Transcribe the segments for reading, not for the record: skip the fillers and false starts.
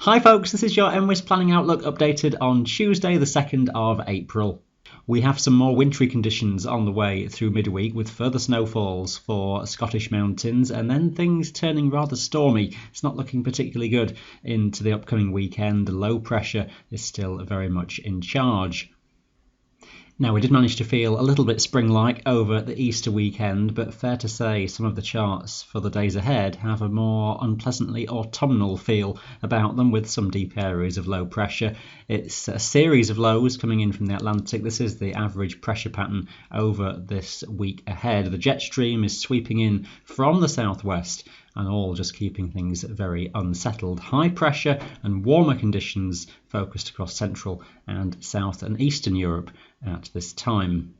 Hi folks, this is your NWIS Planning Outlook updated on Tuesday the 2nd of April. We have some more wintry conditions on the way through midweek with further snowfalls for Scottish mountains and then things turning rather stormy. It's not looking particularly good into the upcoming weekend. The low pressure is still very much in charge. Now, we did manage to feel a little bit spring-like over the Easter weekend, but fair to say some of the charts for the days ahead have a more unpleasantly autumnal feel about them with some deep areas of low pressure. It's a series of lows coming in from the Atlantic. This is the average pressure pattern over this week ahead. The jet stream is sweeping in from the southwest and all just keeping things very unsettled. High pressure and warmer conditions focused across Central and South and Eastern Europe at this time.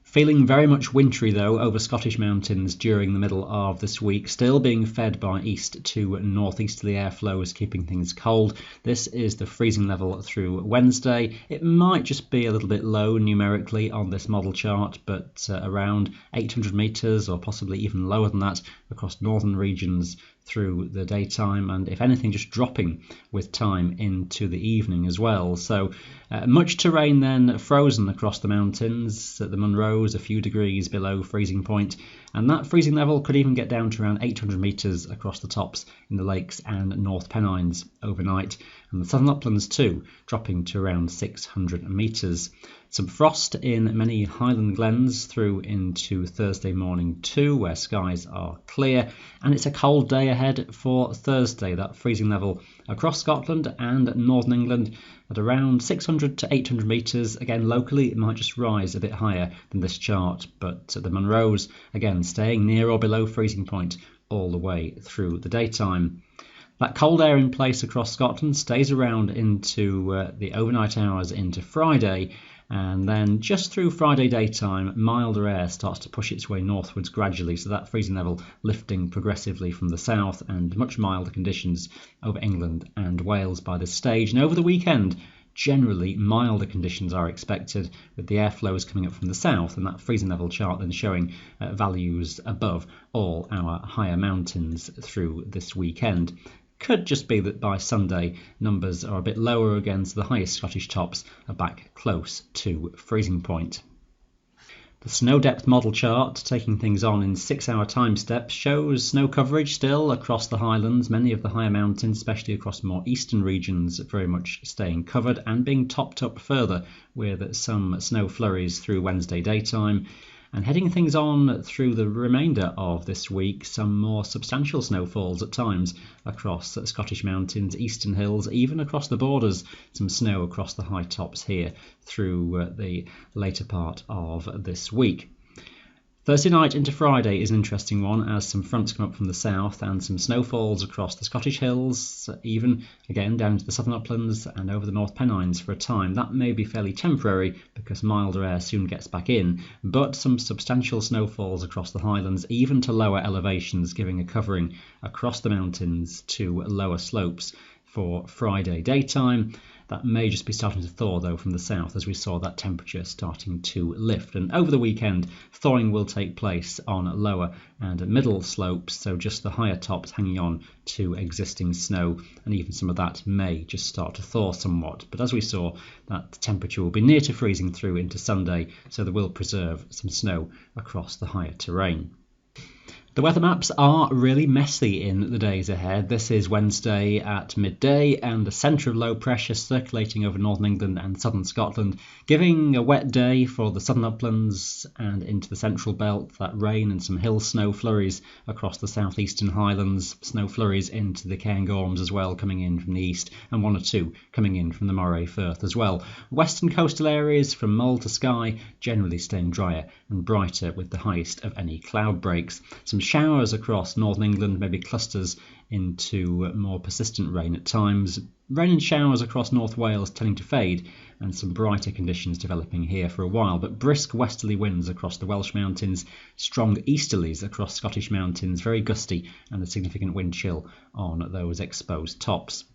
Feeling very much wintry though over Scottish mountains during the middle of this week, still being fed by east to northeasterly airflows, keeping things cold. This is the freezing level through Wednesday. It might just be a little bit low numerically on this model chart, but around 800 metres or possibly even lower than that across northern regions through the daytime, and if anything just dropping with time into the evening as well. So much terrain then frozen across the mountains. At the Munros a few degrees below freezing point, and that freezing level could even get down to around 800 metres across the tops in the Lakes and North Pennines overnight, and the Southern Uplands too dropping to around 600 metres. Some frost in many highland glens through into Thursday morning too, where skies are clear, and it's a cold day ahead for Thursday. That freezing level across Scotland and northern England at around 600 to 800 metres. Again, locally it might just rise a bit higher than this chart, but the Munros again staying near or below freezing point all the way through the daytime. That cold air in place across Scotland stays around into the overnight hours into Friday, and then just through Friday daytime, milder air starts to push its way northwards gradually, so that freezing level lifting progressively from the south, and much milder conditions over England and Wales by this stage. And over the weekend, generally milder conditions are expected, with the airflows coming up from the south, and that freezing level chart then showing values above all our higher mountains through this weekend. Could just be that by Sunday numbers are a bit lower again, so the highest Scottish tops are back close to freezing point. The snow depth model chart, taking things on in 6-hour time steps, shows snow coverage still across the highlands. Many of the higher mountains, especially across more eastern regions, very much staying covered and being topped up further with some snow flurries through Wednesday daytime. And heading things on through the remainder of this week, some more substantial snowfalls at times across Scottish mountains, eastern hills, even across the borders. Some snow across the high tops here through the later part of this week. Thursday night into Friday is an interesting one, as some fronts come up from the south and some snowfalls across the Scottish hills, even again down to the southern uplands and over the North Pennines for a time. That may be fairly temporary because milder air soon gets back in, but some substantial snowfalls across the highlands, even to lower elevations, giving a covering across the mountains to lower slopes for Friday daytime. That may just be starting to thaw though from the south, as we saw that temperature starting to lift. And over the weekend, thawing will take place on lower and middle slopes, so just the higher tops hanging on to existing snow, and even some of that may just start to thaw somewhat. But as we saw, that temperature will be near to freezing through into Sunday, so they will preserve some snow across the higher terrain. The weather maps are really messy in the days ahead. This is Wednesday at midday, and the centre of low pressure circulating over northern England and southern Scotland, giving a wet day for the southern uplands and into the central belt. That rain and some hill snow flurries across the southeastern highlands, snow flurries into the Cairngorms as well coming in from the east, and one or two coming in from the Moray Firth as well. Western coastal areas from Mull to Skye generally staying drier and brighter with the highest of any cloud breaks. Some showers across northern England, maybe clusters into more persistent rain at times. Rain and showers across North Wales tending to fade, and some brighter conditions developing here for a while, but brisk westerly winds across the Welsh mountains, strong easterlies across Scottish mountains, very gusty, and a significant wind chill on those exposed tops.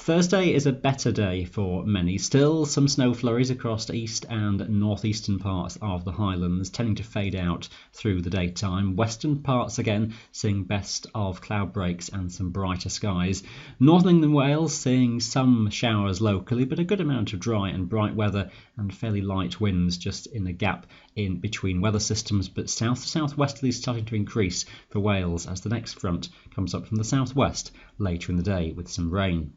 Thursday is a better day for many. Still some snow flurries across east and northeastern parts of the Highlands, tending to fade out through the daytime. Western parts again seeing best of cloud breaks and some brighter skies. Northern England, Wales seeing some showers locally, but a good amount of dry and bright weather and fairly light winds just in a gap in between weather systems, but south-southwesterly starting to increase for Wales as the next front comes up from the southwest later in the day with some rain.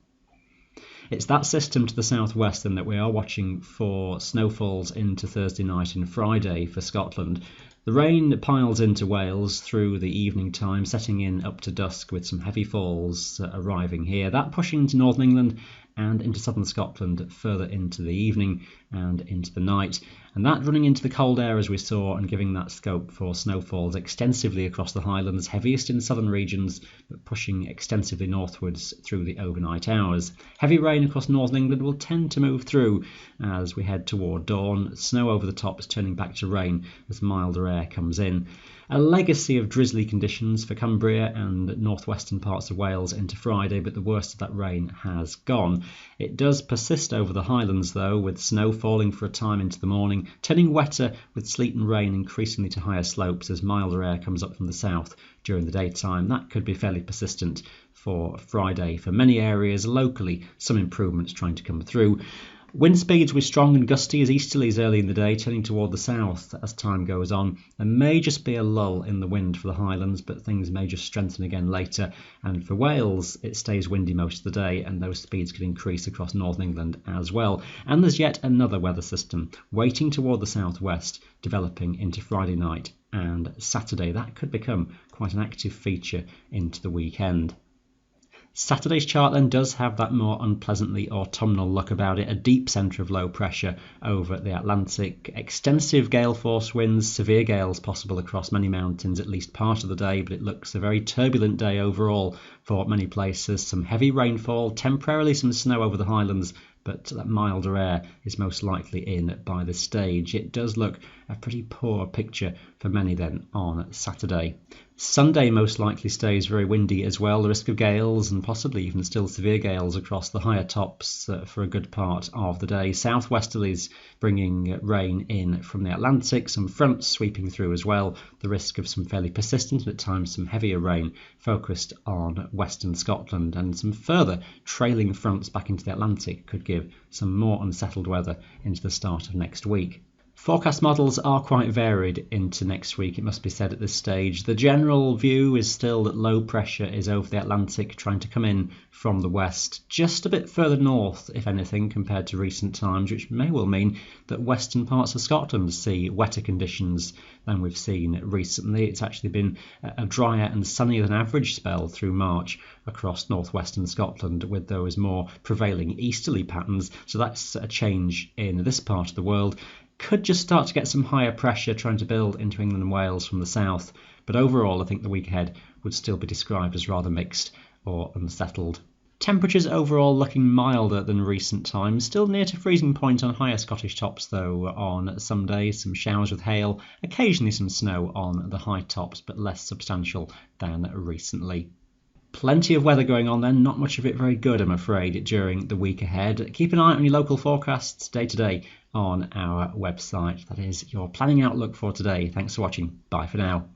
It's that system to the southwest then that we are watching for snowfalls into Thursday night and Friday for Scotland. The rain piles into Wales through the evening time, setting in up to dusk with some heavy falls arriving here. That pushing into northern England and into southern Scotland further into the evening and into the night. And that running into the cold air as we saw and giving that scope for snowfalls extensively across the Highlands, heaviest in southern regions but pushing extensively northwards through the overnight hours. Heavy rain across northern England will tend to move through as we head toward dawn. Snow over the tops turning back to rain as milder air comes in. A legacy of drizzly conditions for Cumbria and northwestern parts of Wales into Friday, but the worst of that rain has gone. It does persist over the Highlands though, with snow falling for a time into the morning, turning wetter with sleet and rain increasingly to higher slopes as milder air comes up from the south during the daytime. That could be fairly persistent for Friday for many areas. Locally, some improvements trying to come through. Wind speeds will be strong and gusty as easterlies early in the day, turning toward the south as time goes on. There may just be a lull in the wind for the Highlands, but things may just strengthen again later. And for Wales, it stays windy most of the day, and those speeds could increase across northern England as well. And there's yet another weather system waiting toward the southwest, developing into Friday night and Saturday. That could become quite an active feature into the weekend. Saturday's chart then does have that more unpleasantly autumnal look about it, a deep centre of low pressure over the Atlantic, extensive gale force winds, severe gales possible across many mountains at least part of the day, but it looks a very turbulent day overall for many places. Some heavy rainfall, temporarily some snow over the Highlands, but that milder air is most likely in by this stage. It does look a pretty poor picture for many then on Saturday. Sunday most likely stays very windy as well, the risk of gales and possibly even still severe gales across the higher tops for a good part of the day. Southwesterlies bringing rain in from the Atlantic, some fronts sweeping through as well, the risk of some fairly persistent and at times some heavier rain focused on western Scotland, and some further trailing fronts back into the Atlantic could give some more unsettled weather into the start of next week. Forecast models are quite varied into next week, it must be said at this stage. The general view is still that low pressure is over the Atlantic trying to come in from the west, just a bit further north, if anything, compared to recent times, which may well mean that western parts of Scotland see wetter conditions than we've seen recently. It's actually been a drier and sunnier than average spell through March across northwestern Scotland with those more prevailing easterly patterns, so that's a change in this part of the world. Could just start to get some higher pressure trying to build into England and Wales from the south, but overall I think the week ahead would still be described as rather mixed or unsettled. Temperatures overall looking milder than recent times, still near to freezing point on higher Scottish tops though on some days, some showers with hail, occasionally some snow on the high tops but less substantial than recently. Plenty of weather going on then, not much of it very good I'm afraid during the week ahead. Keep an eye on your local forecasts day to day on our website. That is your planning outlook for today. Thanks for watching. Bye for now.